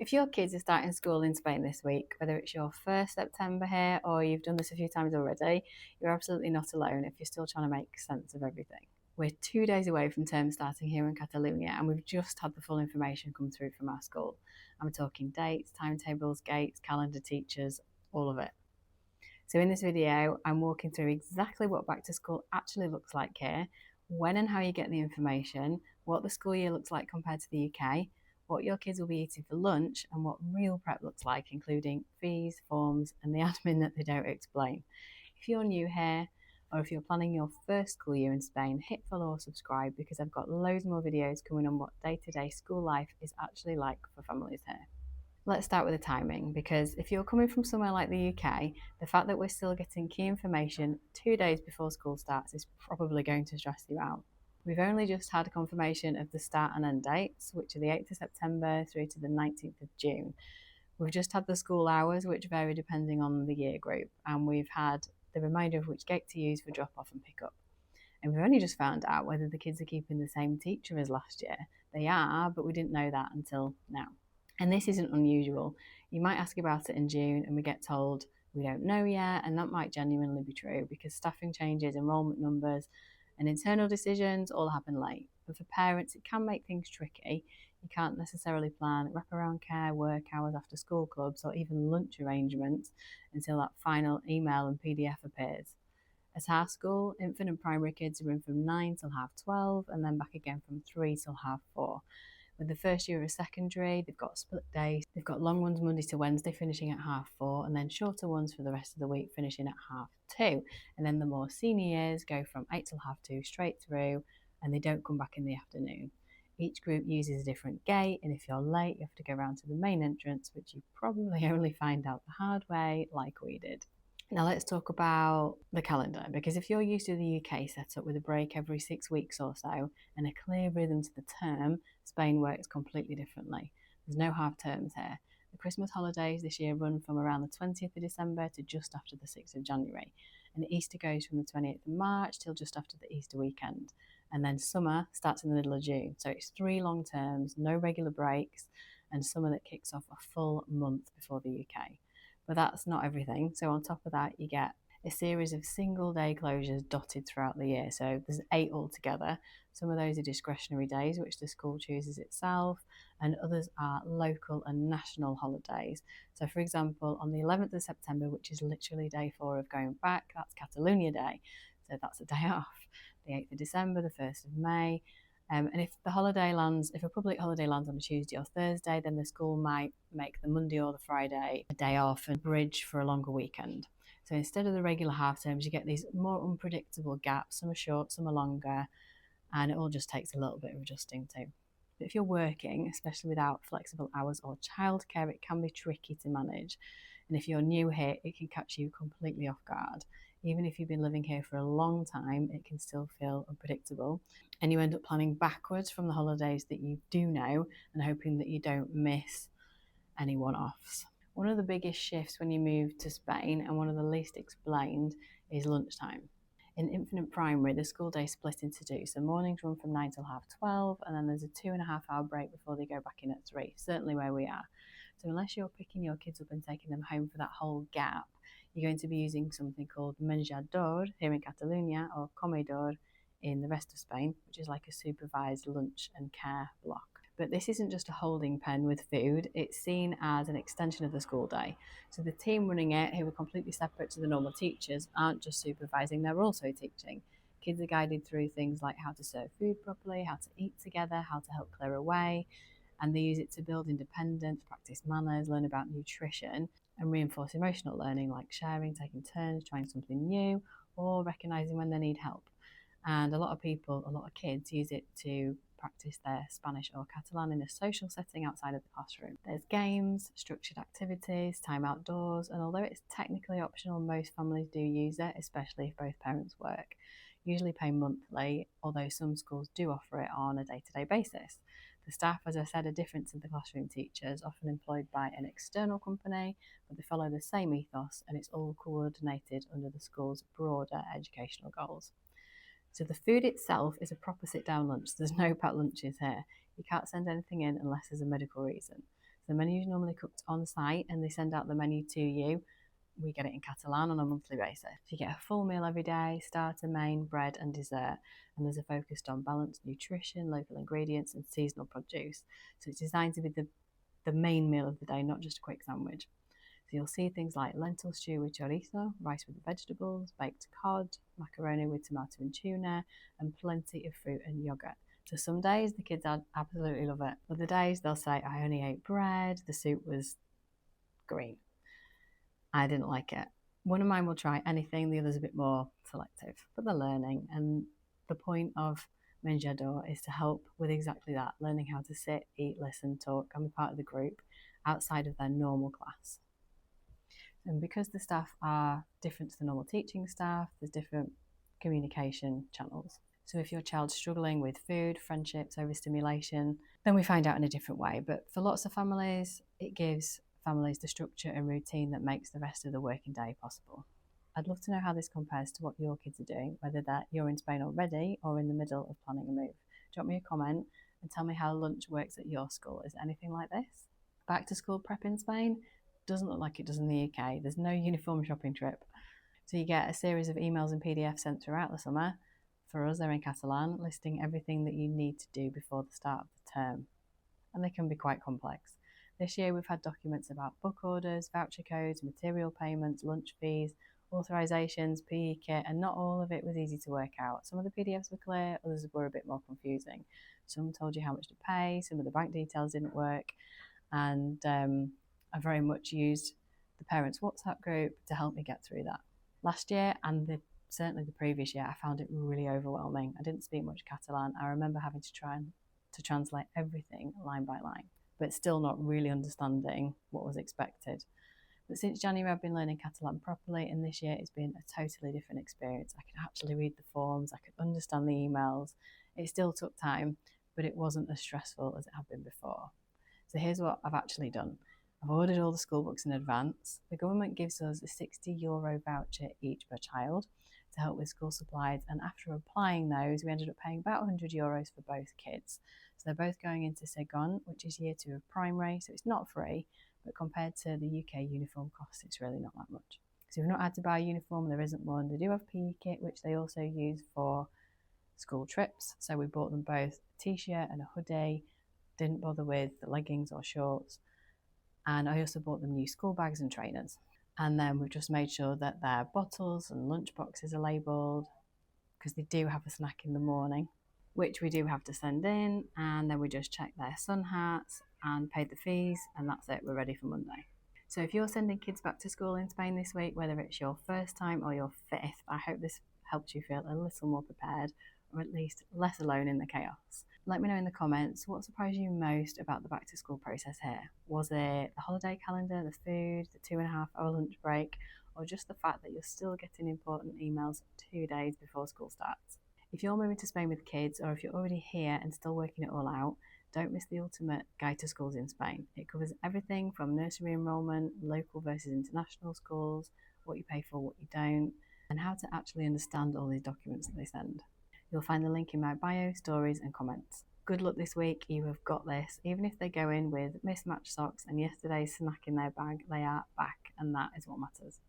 If your kids are starting school in Spain this week, whether it's your first September here or you've done this a few times already, you're absolutely not alone if you're still trying to make sense of everything. We're 2 days away from term starting here in Catalonia, and we've just had the full information come through from our school. I'm talking dates, timetables, gates, calendar, teachers, all of it. So in this video, I'm walking through exactly what back to school actually looks like here, when and how you get the information, what the school year looks like compared to the UK, what your kids will be eating for lunch, and what real prep looks like, including fees, forms, and the admin that they don't explain. If you're new here, or if you're planning your first school year in Spain, hit follow or subscribe because I've got loads more videos coming on what day-to-day school life is actually like for families here. Let's start with the timing, because if you're coming from somewhere like the UK, the fact that we're still getting key information 2 days before school starts is probably going to stress you out. We've only just had confirmation of the start and end dates, which are the 8th of September through to the 19th of June. We've just had the school hours, which vary depending on the year group, and we've had the reminder of which gate to use for drop off and pick up. And we've only just found out whether the kids are keeping the same teacher as last year. They are, but we didn't know that until now. And this isn't unusual. You might ask about it in June and we get told we don't know yet, and that might genuinely be true because staffing changes, enrolment numbers, and internal decisions all happen late. But for parents, it can make things tricky. You can't necessarily plan wraparound care, work hours, after school clubs, or even lunch arrangements until that final email and PDF appears. At our school, infant and primary kids are in from 9 till half 12 and then back again from 3 till half 4. With the first year of secondary, they've got split days. They've got long ones Monday to Wednesday finishing at half 4 and then shorter ones for the rest of the week finishing at half 2. And then the more senior years go from 8 till half 2 straight through and they don't come back in the afternoon. Each group uses a different gate, and if you're late, you have to go around to the main entrance, which you probably only find out the hard way, like we did. Now let's talk about the calendar, because if you're used to the UK setup with a break every 6 weeks or so and a clear rhythm to the term, Spain works completely differently. There's no half terms here. The Christmas holidays this year run from around the 20th of December to just after the 6th of January. And Easter goes from the 28th of March till just after the Easter weekend. And then summer starts in the middle of June. So it's 3 long terms, no regular breaks, and summer that kicks off a full month before the UK. But that's not everything. So on top of that, you get a series of single day closures dotted throughout the year. So there's 8 altogether. Some of those are discretionary days, which the school chooses itself, and others are local and national holidays. So, for example, on the 11th of September, which is literally day 4 of going back, that's Catalonia Day. So that's a day off. The 8th of December, the 1st of May, and if a public holiday lands on a Tuesday or Thursday, then the school might make the Monday or the Friday a day off and bridge for a longer weekend. So instead of the regular half terms, you get these more unpredictable gaps. Some are short, some are longer, and it all just takes a little bit of adjusting to. But if you're working, especially without flexible hours or childcare, it can be tricky to manage. And if you're new here, it can catch you completely off guard. Even if you've been living here for a long time, it can still feel unpredictable. And you end up planning backwards from the holidays that you do know and hoping that you don't miss any one offs. One of the biggest shifts when you move to Spain, and one of the least explained, is lunchtime. In infant and primary, the school day is split into 2. So mornings run from 9 till half 12, and then there's a 2.5 hour break before they go back in at 3, certainly where we are. So unless you're picking your kids up and taking them home for that whole gap, you're going to be using something called menjador here in Catalonia, or comedor in the rest of Spain, which is like a supervised lunch and care block. But this isn't just a holding pen with food, it's seen as an extension of the school day. So the team running it, who are completely separate to the normal teachers, aren't just supervising, they're also teaching. Kids are guided through things like how to serve food properly, how to eat together, how to help clear away, and they use it to build independence, practice manners, learn about nutrition, and reinforce emotional learning like sharing, taking turns, trying something new, or recognising when they need help. And a lot of kids use it to practice their Spanish or Catalan in a social setting outside of the classroom. There's games, structured activities, time outdoors, and although it's technically optional, most families do use it, especially if both parents work. Usually pay monthly, although some schools do offer it on a day-to-day basis. The staff, as I said, are different to the classroom teachers, often employed by an external company, but they follow the same ethos and it's all coordinated under the school's broader educational goals. So the food itself is a proper sit-down lunch. There's no packed lunches here. You can't send anything in unless there's a medical reason. So The menu is normally cooked on site and they send out the menu to you. We get it in Catalan on a monthly basis. So you get a full meal every day, starter, main, bread and dessert. And there's a focus on balanced nutrition, local ingredients and seasonal produce. So it's designed to be the main meal of the day, not just a quick sandwich. So you'll see things like lentil stew with chorizo, rice with vegetables, baked cod, macaroni with tomato and tuna, and plenty of fruit and yogurt. So some days the kids absolutely love it. Other days they'll say, I only ate bread, the soup was green. I didn't like it. One of mine will try anything, the other's a bit more selective, but they're learning. And the point of Menjador is to help with exactly that, learning how to sit, eat, listen, talk, and be part of the group outside of their normal class. And because the staff are different to the normal teaching staff, there's different communication channels. So if your child's struggling with food, friendships, overstimulation, then we find out in a different way. But for lots of families, it gives families the structure and routine that makes the rest of the working day possible. I'd love to know how this compares to what your kids are doing, whether that you're in Spain already or in the middle of planning a move. Drop me a comment and tell me how lunch works at your school. Is it anything like this? Back to school prep in Spain doesn't look like it does in the UK. There's no uniform shopping trip. So you get a series of emails and PDFs sent throughout the summer. For us, they're in Catalan, listing everything that you need to do before the start of the term. And they can be quite complex. This year we've had documents about book orders, voucher codes, material payments, lunch fees, authorisations, PE kit, and not all of it was easy to work out. Some of the PDFs were clear, others were a bit more confusing. Some told you how much to pay, some of the bank details didn't work, and I very much used the parents' WhatsApp group to help me get through that. Last year and certainly the previous year, I found it really overwhelming. I didn't speak much Catalan. I remember having to try to translate everything line by line, but still not really understanding what was expected. But since January, I've been learning Catalan properly, and this year it's been a totally different experience. I could actually read the forms, I could understand the emails. It still took time, but it wasn't as stressful as it had been before. So here's what I've actually done. I've ordered all the school books in advance. The government gives us a €60 voucher each per child to help with school supplies, and after applying those, we ended up paying about €100 for both kids. So they're both going into Segon, which is year 2 of primary, so it's not free, but compared to the UK uniform costs, it's really not that much. So if you've not had to buy a uniform, there isn't one. They do have PE kit, which they also use for school trips. So we bought them both a t-shirt and a hoodie, didn't bother with the leggings or shorts. And I also bought them new school bags and trainers. And then we've just made sure that their bottles and lunch boxes are labelled, because they do have a snack in the morning, which we do have to send in. And then we just check their sun hats and paid the fees, and that's it. We're ready for Monday. So if you're sending kids back to school in Spain this week, whether it's your first time or your 5th, I hope this helped you feel a little more prepared, or at least less alone in the chaos. Let me know in the comments what surprised you most about the back to school process here. Was it the holiday calendar, the food, the 2.5-hour lunch break, or just the fact that you're still getting important emails 2 days before school starts? If you're moving to Spain with kids, or if you're already here and still working it all out, don't miss the ultimate guide to schools in Spain. It covers everything from nursery enrolment, local versus international schools, what you pay for, what you don't, and how to actually understand all these documents that they send. You'll find the link in my bio, stories and comments. Good luck this week, you have got this. Even if they go in with mismatched socks and yesterday's snack in their bag, they are back, and that is what matters.